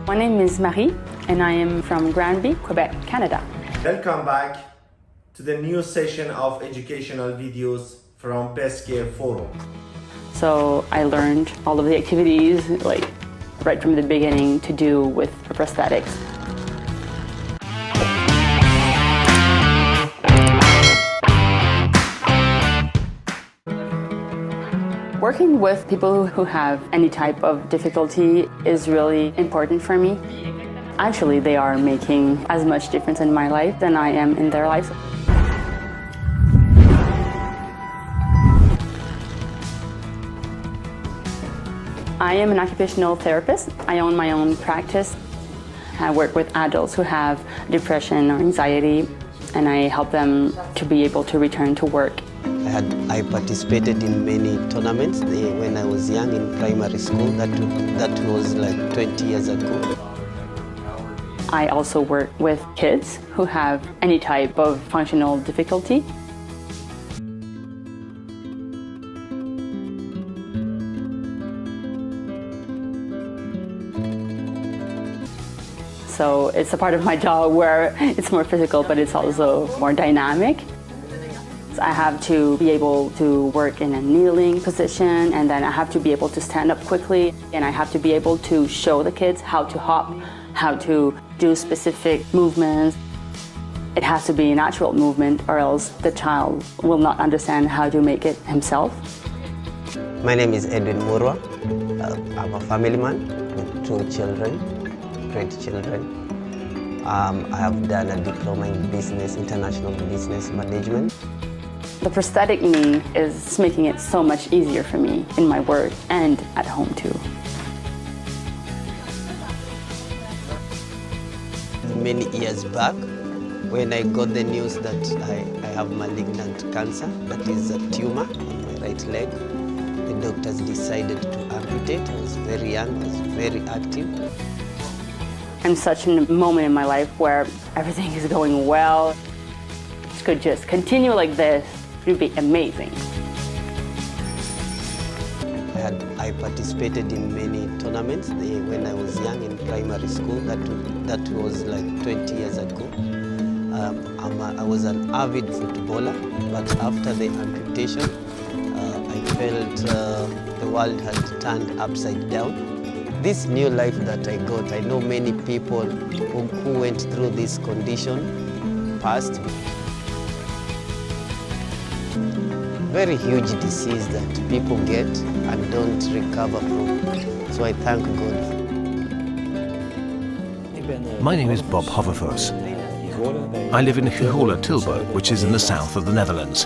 My name is Marie, and I am from Granby, Quebec, Canada. Welcome back to the new session of educational videos from Bestcare forum. So I learned all of the activities, like right from the beginning, to do with prosthetics. Working with people who have any type of difficulty is really important for me. Actually, they are making as much difference in my life than I am in their lives. I am an occupational therapist. I own my own practice. I work with adults who have depression or anxiety, and I help them to be able to return to work. I participated in many tournaments when I was young in primary school. That was like 20 years ago. I also work with kids who have any type of functional difficulty. So it's a part of my job where it's more physical, but it's also more dynamic. I have to be able to work in a kneeling position, and then I have to be able to stand up quickly, and I have to be able to show the kids how to hop, how to do specific movements. It has to be a natural movement, or else the child will not understand how to make it himself. My name is Edwin Murwa. I'm a family man with 2 children, great children. I have done a diploma in business, international business management. The prosthetic knee is making it so much easier for me in my work and at home too. Many years back, when I got the news that I have malignant cancer, that is a tumor on my right leg, the doctors decided to amputate. I was very young, I was very active. I'm such a moment in my life where everything is going well. It could just continue like this. It would be amazing. I participated in many tournaments when I was young in primary school. That was like 20 years ago. I was an avid footballer, but after the amputation, I felt the world had turned upside down. This new life that I got, I know many people who went through this condition passed. Very huge disease that people get and don't recover from. So I thank God. My name is Bob Hoverfuss. I live in Goorlen, Tilburg, which is in the south of the Netherlands.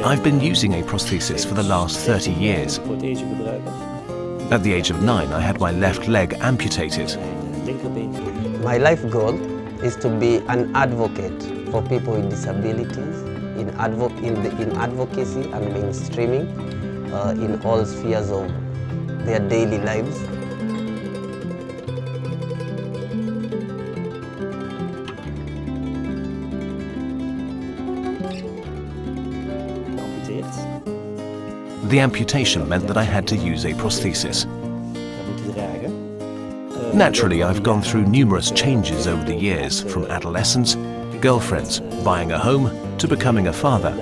I've been using a prosthesis for the last 30 years. At the age of 9, I had my left leg amputated. My life goal is to be an advocate for people with disabilities, in advocacy and mainstreaming in all spheres of their daily lives. The amputation meant that I had to use a prosthesis. Naturally, I've gone through numerous changes over the years, from adolescence, girlfriends, buying a home, to becoming a father.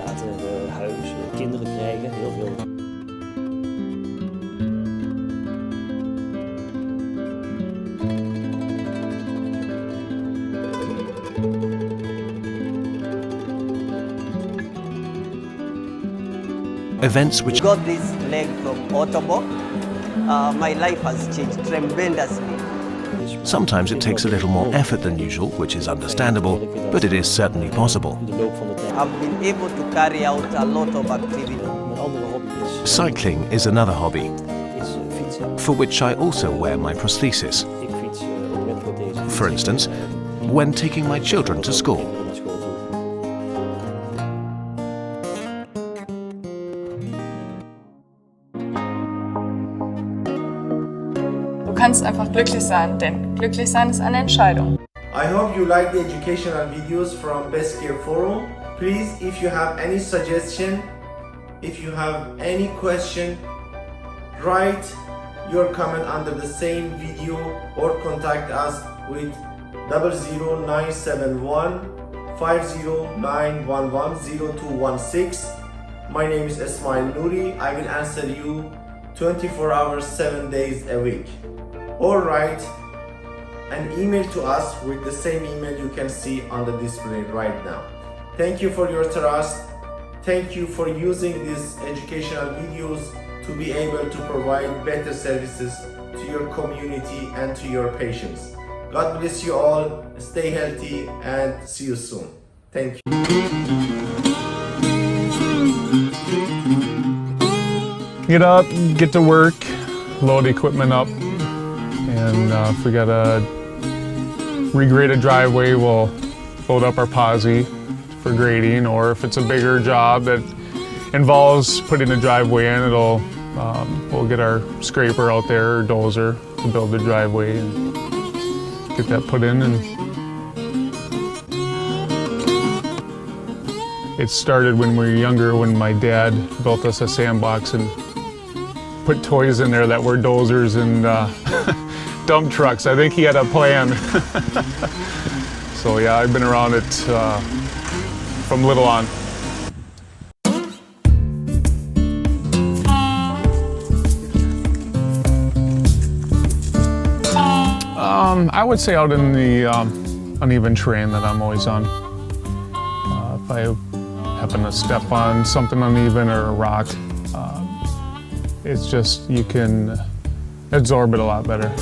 Events which got this leg from Ottobo. My life has changed tremendously. sometimes it takes a little more effort than usual, which is understandable, but it is certainly possible. I've been able to carry out a lot of activity. Cycling is another hobby, for which I also wear my prosthesis. For instance, when taking my children to school. Du kannst einfach glücklich sein, denn glücklich sein ist eine Entscheidung. I hope you like the educational videos from Bestcare forum. Please, if you have any suggestion, if you have any question, write your comment under the same video or contact us with 00971 509110216. My name is Ismail Nouri. I will answer you 24 hours, 7 days a week. Or write an email to us with the same email you can see on the display right now. Thank you for your trust. Thank you for using these educational videos to be able to provide better services to your community and to your patients. God bless you all. Stay healthy and see you soon. Thank you. Get up, get to work, load equipment up, and if we gotta regrade a driveway, we'll load up our posi for grading, or if it's a bigger job that involves putting a driveway in, we'll get our scraper out there or dozer to build the driveway and get that put in. And it started when we were younger, when my dad built us a sandbox and put toys in there that were dozers and dump trucks. I think he had a plan. So yeah, I've been around it from little on. I would say out in the uneven terrain that I'm always on. If I happen to step on something uneven or a rock, it's just, you can absorb it a lot better.